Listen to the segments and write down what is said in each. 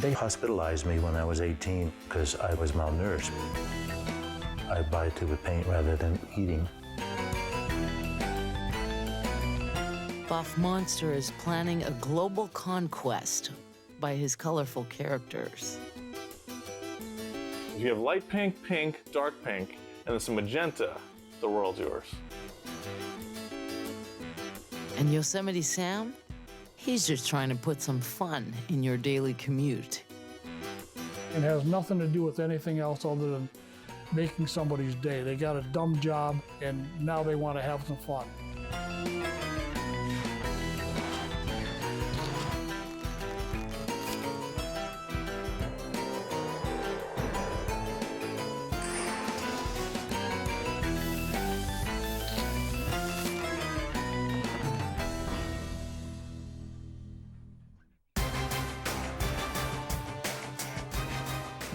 They hospitalized me when I was 18 because I was malnourished. I buy a tube of paint rather than eating. Buff Monster is planning a global conquest by his colorful characters. If you have light pink, pink, dark pink, and then some magenta, the world's yours. And Yosemite Sam? He's just trying to put some fun in your daily commute. It has nothing to do with anything else other than making somebody's day. They got a dumb job, and now they want to have some fun.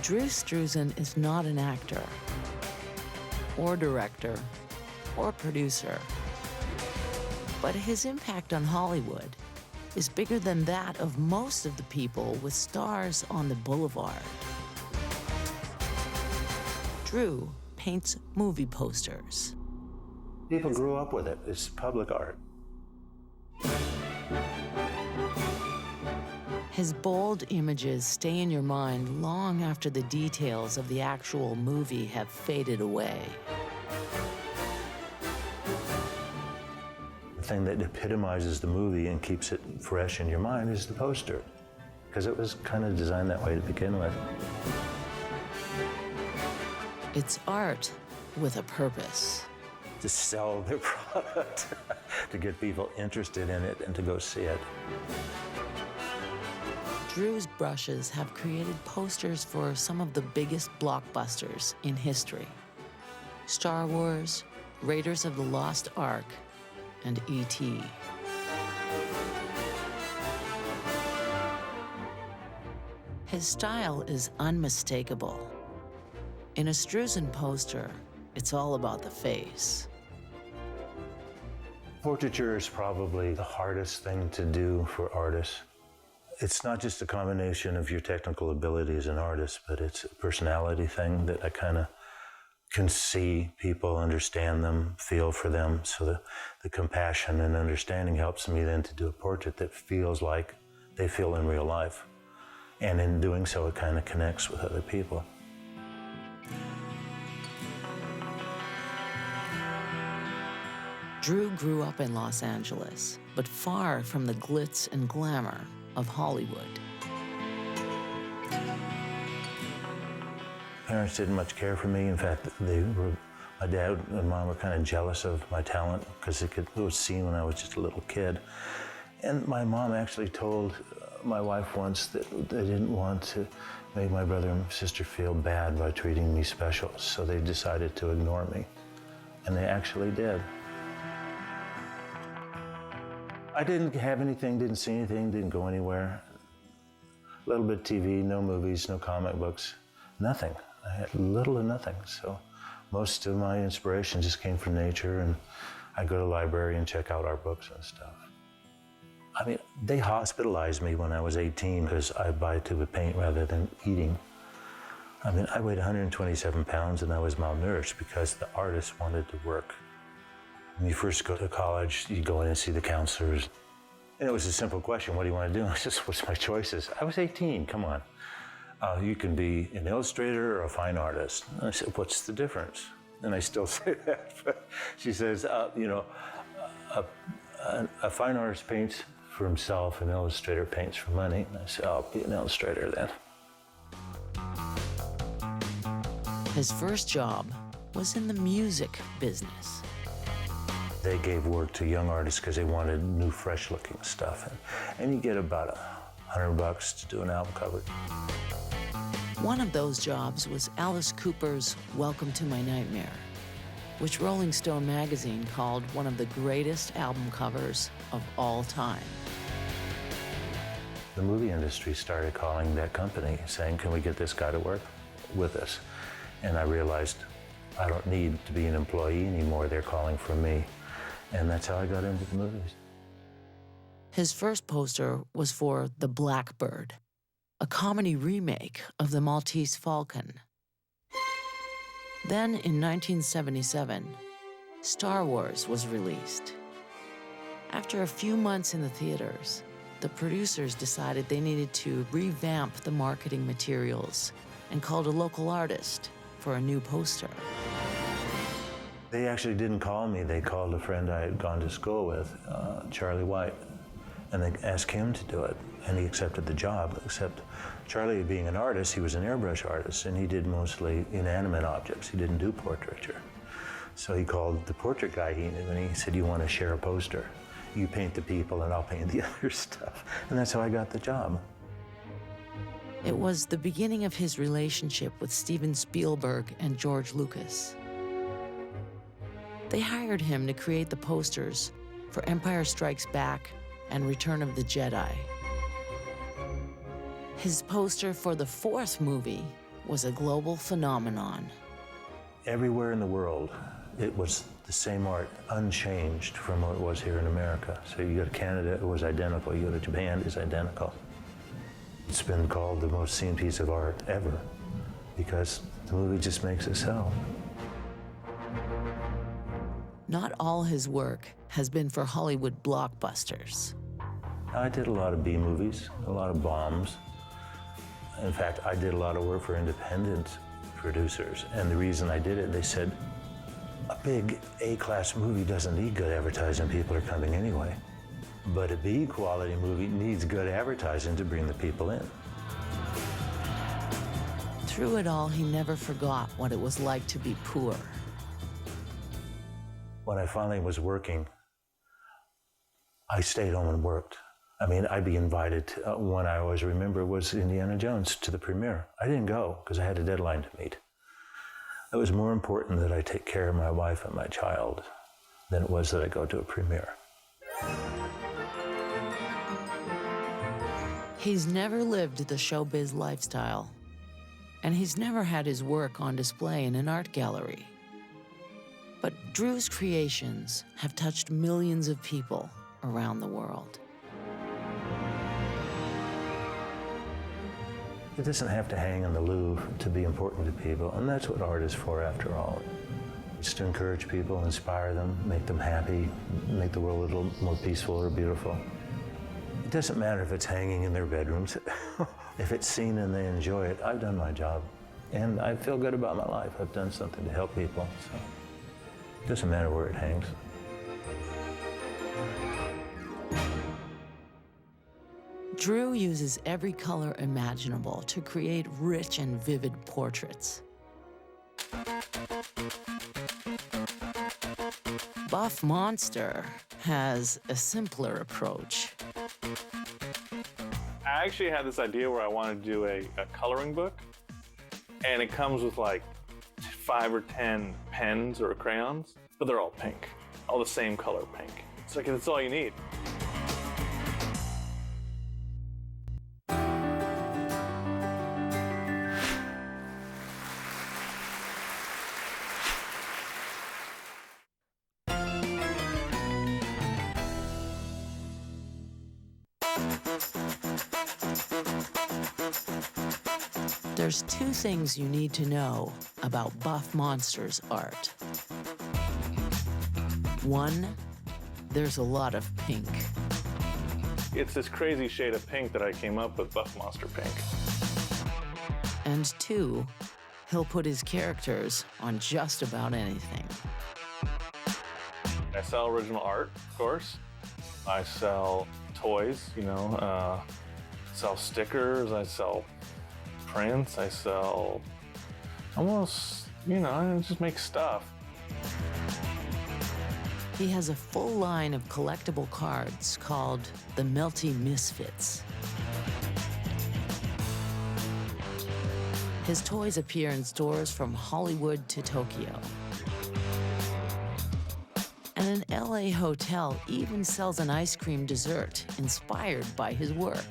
Drew Struzan is not an actor, or director, or producer. But his impact on Hollywood is bigger than that of most of the people with stars on the boulevard. Drew paints movie posters. People grew up with it. It's public art. His bold images stay in your mind long after the details of the actual movie have faded away. The thing that epitomizes the movie and keeps it fresh in your mind is the poster, because it was kind of designed that way to begin with. It's art with a purpose. To sell their product, to get people interested in it and to go see it. Drew's brushes have created posters for some of the biggest blockbusters in history. Star Wars, Raiders of the Lost Ark, and E.T. His style is unmistakable. In a Struzan poster, it's all about the face. Portraiture is probably the hardest thing to do for artists. It's not just a combination of your technical ability as an artist, but it's a personality thing that I kind of can see people, understand them, feel for them. So the compassion and understanding helps me then to do a portrait that feels like they feel in real life. And in doing so, it kind of connects with other people. Drew grew up in Los Angeles, but far from the glitz and glamour of Hollywood. Parents didn't much care for me. In fact, my dad and mom were kind of jealous of my talent because it was seen when I was just a little kid. And my mom actually told my wife once that they didn't want to make my brother and sister feel bad by treating me special, so they decided to ignore me. And they actually did. I didn't have anything, didn't see anything, didn't go anywhere. A little bit of TV, no movies, no comic books, nothing. I had little or nothing. So most of my inspiration just came from nature, and I go to the library and check out art books and stuff. I mean, they hospitalized me when I was 18 because I buy a tube of paint rather than eating. I mean, I weighed 127 pounds and I was malnourished because the artist wanted to work. When you first go to college, you go in and see the counselors. And it was a simple question, what do you want to do? I said, what's my choices? I was 18, come on. You can be an illustrator or a fine artist. And I said, what's the difference? And I still say that. But she says, you know, a fine artist paints for himself, an illustrator paints for money. And I said, I'll be an illustrator then. His first job was in the music business. They gave work to young artists because they wanted new, fresh-looking stuff. And you get about $100 to do an album cover. One of those jobs was Alice Cooper's Welcome to My Nightmare, which Rolling Stone magazine called one of the greatest album covers of all time. The movie industry started calling that company, saying, can we get this guy to work with us? And I realized I don't need to be an employee anymore. They're calling for me. And that's how I got into the movies. His first poster was for The Blackbird, a comedy remake of The Maltese Falcon. Then, in 1977, Star Wars was released. After a few months in the theaters, the producers decided they needed to revamp the marketing materials and called a local artist for a new poster. They actually didn't call me. They called a friend I had gone to school with, Charlie White, and they asked him to do it, and he accepted the job. Except Charlie, being an artist, he was an airbrush artist, and he did mostly inanimate objects. He didn't do portraiture. So he called the portrait guy he knew, and he said, "You want to share a poster? You paint the people, and I'll paint the other stuff." And that's how I got the job. It was the beginning of his relationship with Steven Spielberg and George Lucas. They hired him to create the posters for Empire Strikes Back and Return of the Jedi. His poster for the fourth movie was a global phenomenon. Everywhere in the world, it was the same art, unchanged from what it was here in America. So you go to Canada, it was identical. You go to Japan, it's identical. It's been called the most seen piece of art ever because the movie just makes it sell. Not all his work has been for Hollywood blockbusters. I did a lot of B movies, a lot of bombs. In fact, I did a lot of work for independent producers, and the reason I did it, they said, a big A-class movie doesn't need good advertising, people are coming anyway. But a B-quality movie needs good advertising to bring the people in. Through it all, he never forgot what it was like to be poor. When I finally was working, I stayed home and worked. I mean, I'd be invited to, one I always remember was Indiana Jones to the premiere. I didn't go because I had a deadline to meet. It was more important that I take care of my wife and my child than it was that I go to a premiere. He's never lived the showbiz lifestyle, and he's never had his work on display in an art gallery. But Drew's creations have touched millions of people around the world. It doesn't have to hang in the Louvre to be important to people, and that's what art is for after all. It's to encourage people, inspire them, make them happy, make the world a little more peaceful or beautiful. It doesn't matter if it's hanging in their bedrooms. If it's seen and they enjoy it, I've done my job. And I feel good about my life. I've done something to help people, so it doesn't matter where it hangs. Drew uses every color imaginable to create rich and vivid portraits. Buff Monster has a simpler approach. I actually had this idea where I wanted to do a coloring book, and it comes with like 5 or 10 pens or crayons, but they're all pink, all the same color pink. It's like, that's all you need. There's two things you need to know about Buff Monster's art. One, there's a lot of pink. It's this crazy shade of pink that I came up with, Buff Monster Pink. And two, he'll put his characters on just about anything. I sell original art, of course. I sell toys, sell stickers, I sell prints, I sell almost, I just make stuff. He has a full line of collectible cards called the Melty Misfits. His toys appear in stores from Hollywood to Tokyo. And an LA hotel even sells an ice cream dessert inspired by his work.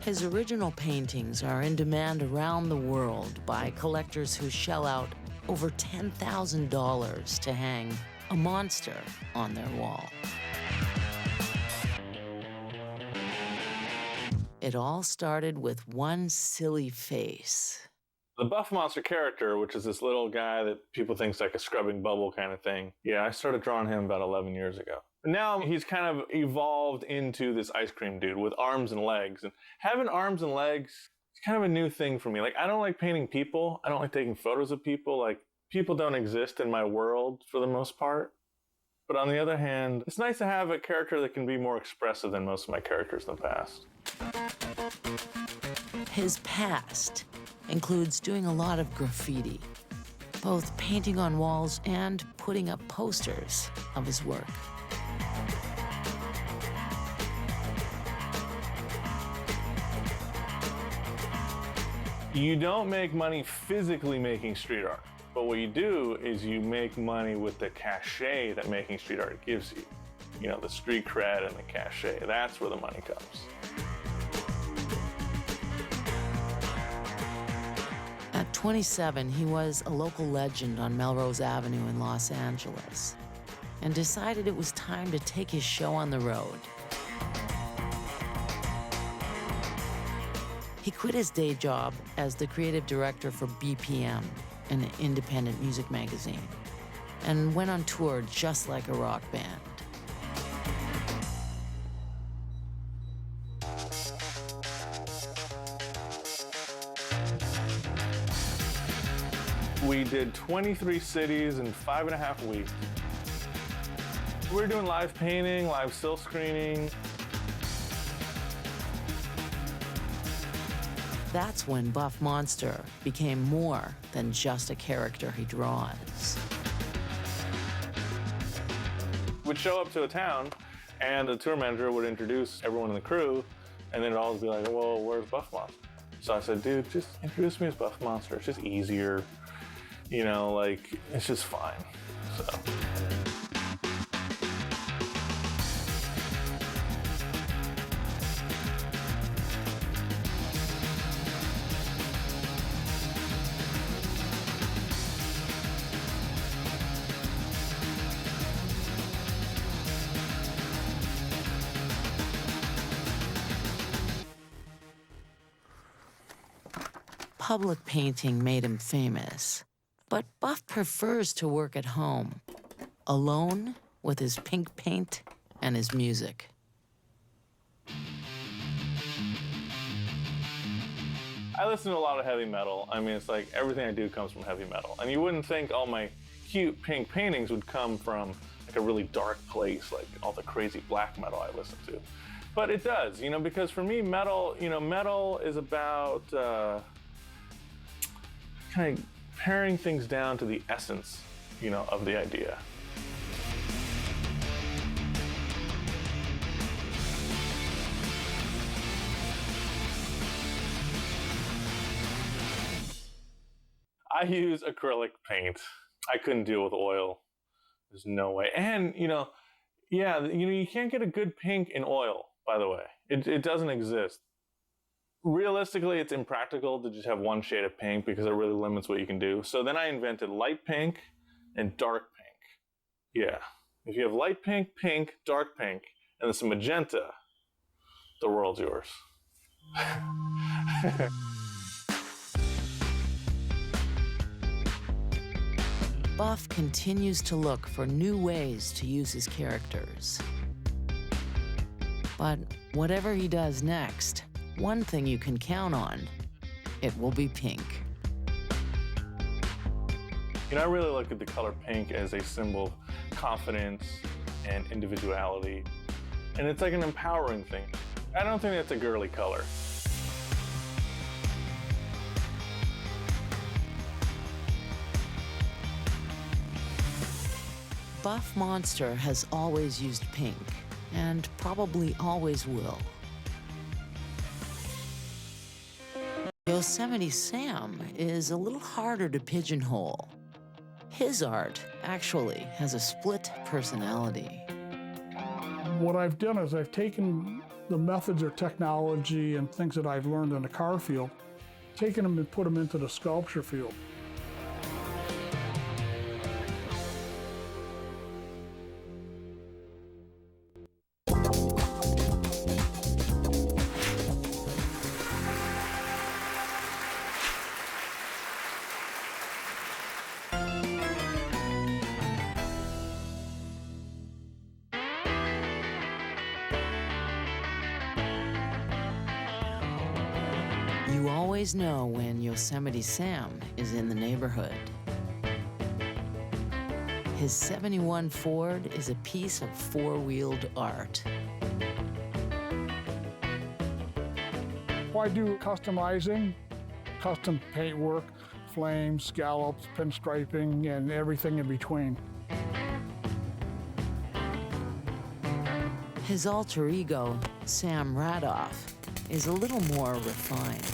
His original paintings are in demand around the world by collectors who shell out over $10,000 to hang a monster on their wall. It all started with one silly face. The Buff Monster character, which is this little guy that people think is like a scrubbing bubble kind of thing, yeah, I started drawing him about 11 years ago. But now he's kind of evolved into this ice cream dude with arms and legs. And having arms and legs is kind of a new thing for me. Like, I don't like painting people. I don't like taking photos of people. Like, people don't exist in my world for the most part. But on the other hand, it's nice to have a character that can be more expressive than most of my characters in the past. His past includes doing a lot of graffiti, both painting on walls and putting up posters of his work. You don't make money physically making street art, but what you do is you make money with the cachet that making street art gives you. You know, the street cred and the cachet, that's where the money comes. At 27, he was a local legend on Melrose Avenue in Los Angeles and decided it was time to take his show on the road. He quit his day job as the creative director for BPM, an independent music magazine, and went on tour just like a rock band. We did 23 cities in 5.5 weeks. We were doing live painting, live still screening. That's when Buff Monster became more than just a character he draws. We'd show up to a town, and the tour manager would introduce everyone in the crew, and then it'd always be like, well, where's Buff Monster? So I said, dude, just introduce me as Buff Monster. It's just easier. You know, like, it's just fine. So. Public painting made him famous, but Buff prefers to work at home, alone with his pink paint and his music. I listen to a lot of heavy metal. I mean, it's like everything I do comes from heavy metal. And you wouldn't think all my cute pink paintings would come from like a really dark place, like all the crazy black metal I listen to. But it does, you know, because for me, metal, you know, metal is about kind of paring things down to the essence, you know, of the idea. I use acrylic paint. I couldn't deal with oil. There's no way. And, you know, yeah, you know, you can't get a good pink in oil, by the way. It doesn't exist. Realistically, it's impractical to just have one shade of pink because it really limits what you can do. So then I invented light pink and dark pink. Yeah. If you have light pink, pink, dark pink, and then some magenta, the world's yours. Buff continues to look for new ways to use his characters. But whatever he does next, one thing you can count on, it will be pink. You know, I really look at the color pink as a symbol of confidence and individuality. And it's like an empowering thing. I don't think that's a girly color. Buff Monster has always used pink, and probably always will. Yosemite Sam is a little harder to pigeonhole. His art actually has a split personality. What I've done is I've taken the methods or technology and things that I've learned in the car field, taken them and put them into the sculpture field. You always know when Yosemite Sam is in the neighborhood. His '71 Ford is a piece of four-wheeled art. Well, I do customizing, custom paint work, flames, scallops, pinstriping, and everything in between. His alter ego, Sam Radoff, is a little more refined.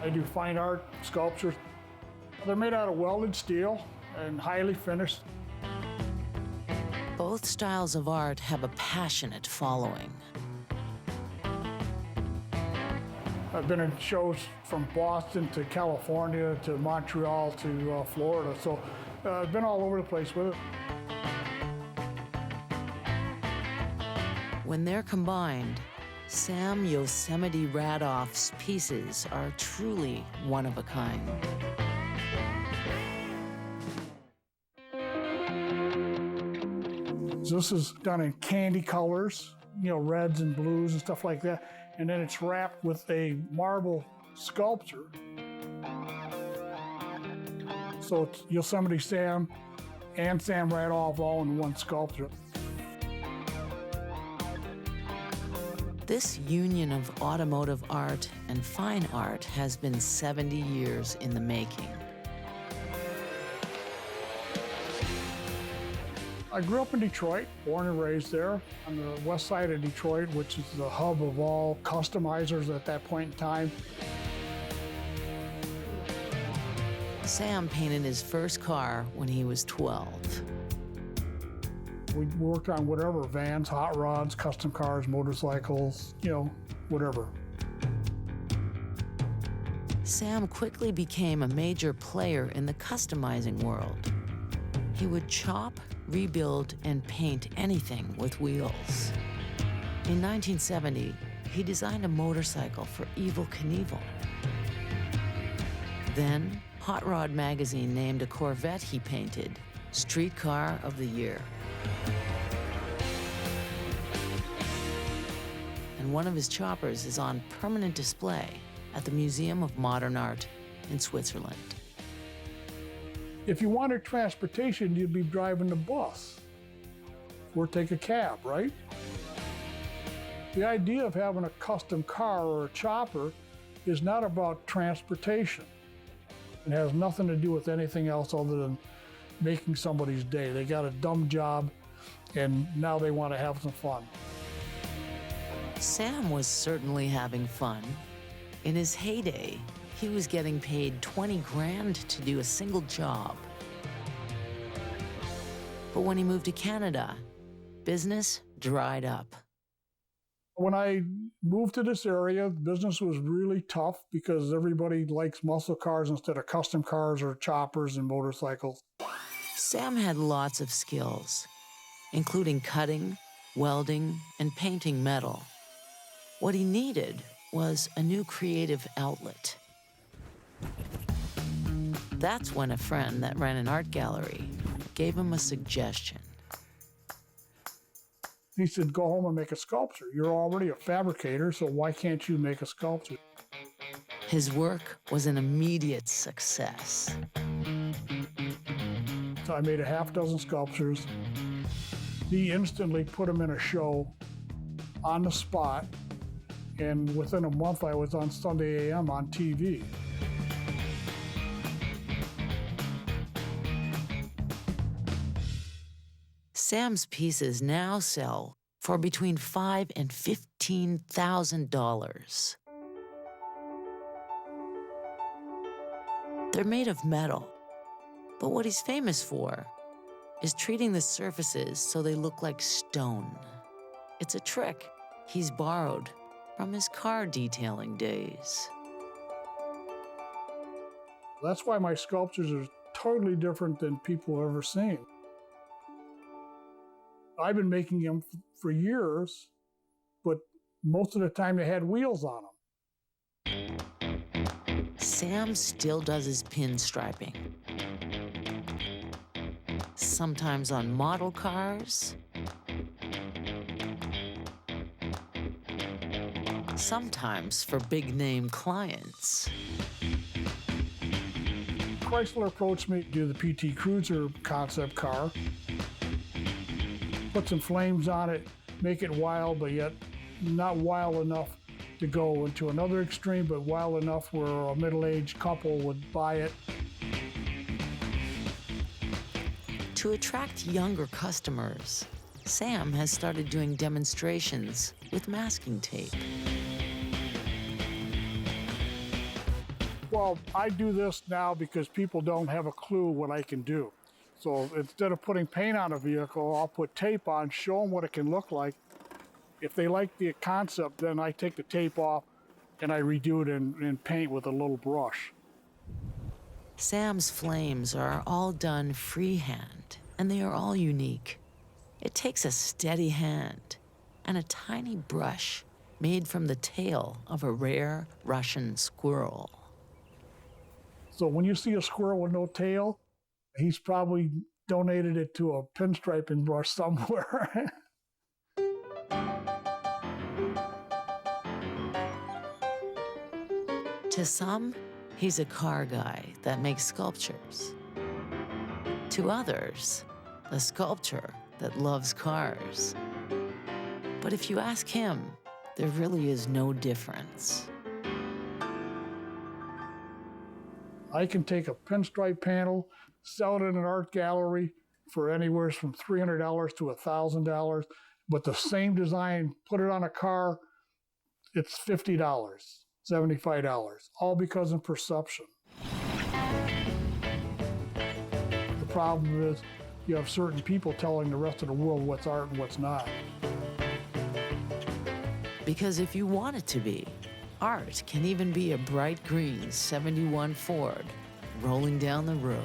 I do fine art sculptures. They're made out of welded steel and highly finished. Both styles of art have a passionate following. I've been in shows from Boston to California to Montreal to Florida, so I've been all over the place with it. When they're combined, Sam Yosemite Radoff's pieces are truly one of a kind. This is done in candy colors, reds and blues and stuff like that. And then it's wrapped with a marble sculpture. So it's Yosemite Sam and Sam Radoff all in one sculpture. This union of automotive art and fine art has been 70 years in the making. I grew up in Detroit, born and raised there, on the west side of Detroit, which is the hub of all customizers at that point in time. Sam painted his first car when he was 12. We worked on whatever, vans, hot rods, custom cars, motorcycles, whatever. Sam quickly became a major player in the customizing world. He would chop, rebuild, and paint anything with wheels. In 1970, he designed a motorcycle for Evel Knievel. Then, Hot Rod magazine named a Corvette he painted Street Car of the Year. And one of his choppers is on permanent display at the Museum of Modern Art in Switzerland. If you wanted transportation, you'd be driving the bus or take a cab, right? The idea of having a custom car or a chopper is not about transportation. It has nothing to do with anything else other than making somebody's day. They got a dumb job and now they want to have some fun. Sam was certainly having fun. In his heyday, he was getting paid 20 grand to do a single job. But when he moved to Canada, business dried up. When I moved to this area, business was really tough because everybody likes muscle cars instead of custom cars or choppers and motorcycles. Sam had lots of skills, including cutting, welding, and painting metal. What he needed was a new creative outlet. That's when a friend that ran an art gallery gave him a suggestion. He said, go home and make a sculpture. You're already a fabricator, so why can't you make a sculpture? His work was an immediate success. So I made a half dozen sculptures. He instantly put them in a show on the spot, and within a month I was on Sunday AM on TV. Sam's pieces now sell for between $5,000 and $15,000. They're made of metal, but what he's famous for is treating the surfaces so they look like stone. It's a trick he's borrowed from his car detailing days. That's why my sculptures are totally different than people have ever seen. I've been making them for years, but most of the time they had wheels on them. Sam still does his pinstriping. Sometimes on model cars, sometimes for big-name clients. Chrysler approached me to do the PT Cruiser concept car. Put some flames on it, make it wild, but yet not wild enough to go into another extreme, but wild enough where a middle-aged couple would buy it. To attract younger customers, Sam has started doing demonstrations with masking tape. Well, I do this now because people don't have a clue what I can do. So instead of putting paint on a vehicle, I'll put tape on, show them what it can look like. If they like the concept, then I take the tape off and I redo it in paint with a little brush. Sam's flames are all done freehand, and they are all unique. It takes a steady hand and a tiny brush made from the tail of a rare Russian squirrel. So when you see a squirrel with no tail, he's probably donated it to a pinstriping brush somewhere. To some, he's a car guy that makes sculptures. To others, a sculptor that loves cars. But if you ask him, there really is no difference. I can take a pinstripe panel, sell it in an art gallery for anywhere from $300 to $1,000, but the same design, put it on a car, it's $50, $75, all because of perception. The problem is you have certain people telling the rest of the world what's art and what's not. Because if you want it to be, art can even be a bright green '71 Ford rolling down the road.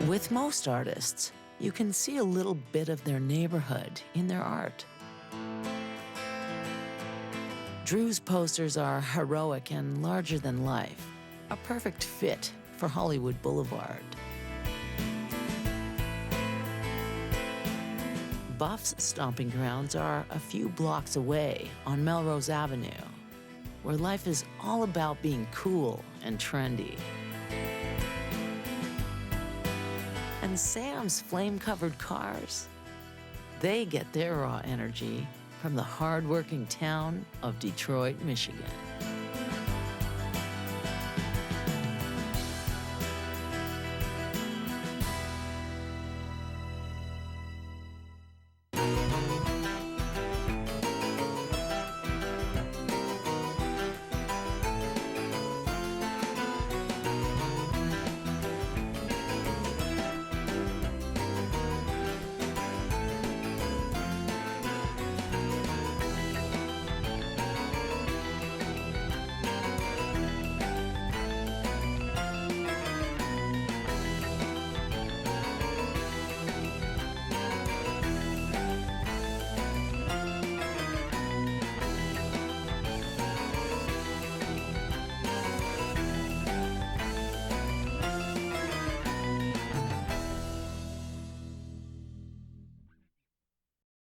With most artists, you can see a little bit of their neighborhood in their art. Drew's posters are heroic and larger than life, a perfect fit for Hollywood Boulevard. Buff's stomping grounds are a few blocks away on Melrose Avenue, where life is all about being cool and trendy. And Sam's flame-covered cars, they get their raw energy from the hard-working town of Detroit, Michigan.